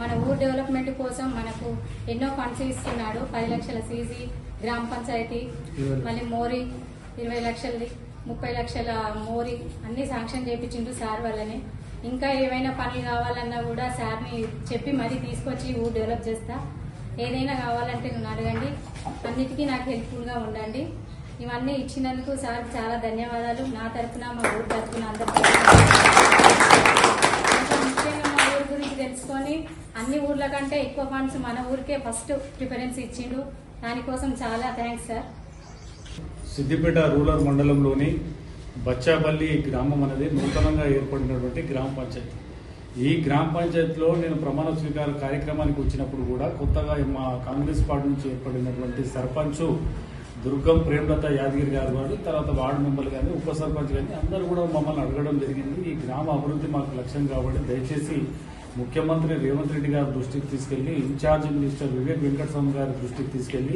మన ఊరు డెవలప్మెంట్ కోసం మనకు ఎన్నో ఫండ్స్ ఇస్తున్నాడు. 10 లక్షల సీసీ గ్రామ పంచాయతీ, మళ్ళీ మోరీ 20 లక్షలది, 30 లక్షల మోరీ అన్ని శాంక్షన్ చేయించిండు సార్ వల్లనే. ఇంకా ఏవైనా పనులు కావాలన్నా కూడా సార్ని చెప్పి మరీ తీసుకొచ్చి ఊరు డెవలప్ చేస్తా. ఏదైనా కావాలంటే నన్ను అడగండి, అన్నిటికీ నాకు హెల్ప్ఫుల్గా ఉండండి. ఇవన్నీ ఇచ్చినందుకు సార్ చాలా ధన్యవాదాలు. నా తరఫున, మా ఊరు తరఫున అందరికీ. ముఖ్యంగా మా ఊరు గురించి తెలుసుకొని అన్ని ఊర్ల కంటే ఎక్కువ ఫండ్స్ మన ఊరికే ఫస్ట్ ప్రిఫరెన్స్ ఇచ్చిండు. దానికోసం చాలా థ్యాంక్స్ సార్. సిద్దిపేట రూరల్ మండలంలోని బచ్చాపల్లి గ్రామం అనేది నూతనంగా ఏర్పడినటువంటి గ్రామ పంచాయతీ. ఈ గ్రామ పంచాయతీలో నేను ప్రమాణ స్వీకార కార్యక్రమానికి వచ్చినప్పుడు కూడా కొత్తగా మా కాంగ్రెస్ పార్టీ నుంచి ఏర్పడినటువంటి సర్పంచ్ దుర్గం ప్రేమలత యాదగిరి గారు, తర్వాత వార్డు మెంబర్లు కానీ, ఉప సర్పంచ్ కానీ అందరూ కూడా మమ్మల్ని అడగడం జరిగింది. ఈ గ్రామ అభివృద్ధి మాకు లక్ష్యం కాబట్టి దయచేసి ముఖ్యమంత్రి రేవంత్ రెడ్డి గారి దృష్టికి తీసుకెళ్లి, ఇన్ఛార్జ్ మినిస్టర్ వివేక్ వెంకటస్వామి గారి దృష్టికి తీసుకెళ్లి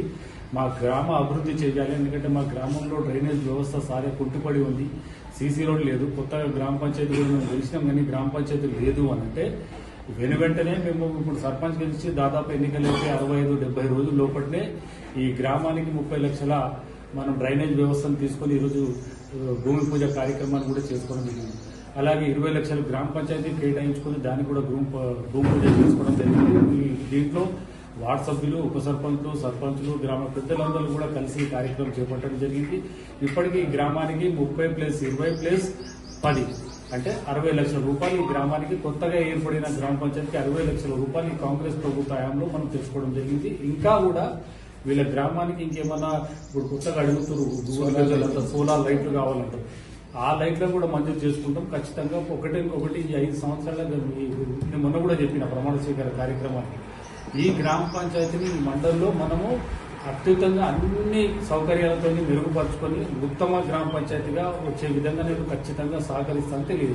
మా గ్రామ అభివృద్ధి చేయాలి. ఎందుకంటే మా గ్రామంలో డ్రైనేజ్ వ్యవస్థ సారే కుంటుపడి ఉంది, సీసీ రోడ్ లేదు. కొత్తగా గ్రామ పంచాయతీ కూడా మేము గెలిచినాం కానీ గ్రామ పంచాయతీ లేదు అని అంటే వెంటనే మేము ఇప్పుడు సర్పంచ్ గెలిచి దాదాపు ఎన్నికలైతే 65-70 రోజుల లోపలనే ఈ గ్రామానికి 30 లక్షల మనం డ్రైనేజ్ వ్యవస్థను తీసుకుని ఈరోజు భూమి పూజ కార్యక్రమాన్ని కూడా చేసుకోవడం జరిగింది. అలాగే 20 లక్షలు గ్రామ పంచాయతీ కేటాయించుకుని దానికి కూడా భూమి పూజ చేసుకోవడం జరిగింది. దీంట్లో వార్డు సభ్యులు, ఉప సర్పంచులు, సర్పంచులు, గ్రామ పెద్దలందరూ కూడా కలిసి ఈ కార్యక్రమం చేపట్టడం జరిగింది. ఇప్పటికీ ఈ గ్రామానికి 30+20+10 అంటే 60 లక్షల రూపాయలు ఈ గ్రామానికి కొత్తగా ఏర్పడిన గ్రామ పంచాయతీకి 60 లక్షల రూపాయలు ఈ కాంగ్రెస్ ప్రభుత్వ హయాంలో మనం తెచ్చుకోవడం జరిగింది. ఇంకా కూడా వీళ్ళ గ్రామానికి ఇంకేమన్నా ఇప్పుడు కొత్తగా అడుగుతారు సోలార్ లైట్లు కావాలంటారు, ఆ లైట్లను కూడా మంజూరు చేసుకుంటాం ఖచ్చితంగా. ఒకటి ఈ 5 సంవత్సరాలుగా నేను మొన్న కూడా చెప్పిన ప్రమాణ స్వీకార కార్యక్రమానికి ఈ గ్రామ పంచాయతీని ఈ మండలంలో మనము అత్యుతంగా అన్ని సౌకర్యాలతో మెరుగుపరుచుకొని ఉత్తమ గ్రామ పంచాయతీగా వచ్చే విధంగా నేను ఖచ్చితంగా సహకరిస్తాను తెలియదు.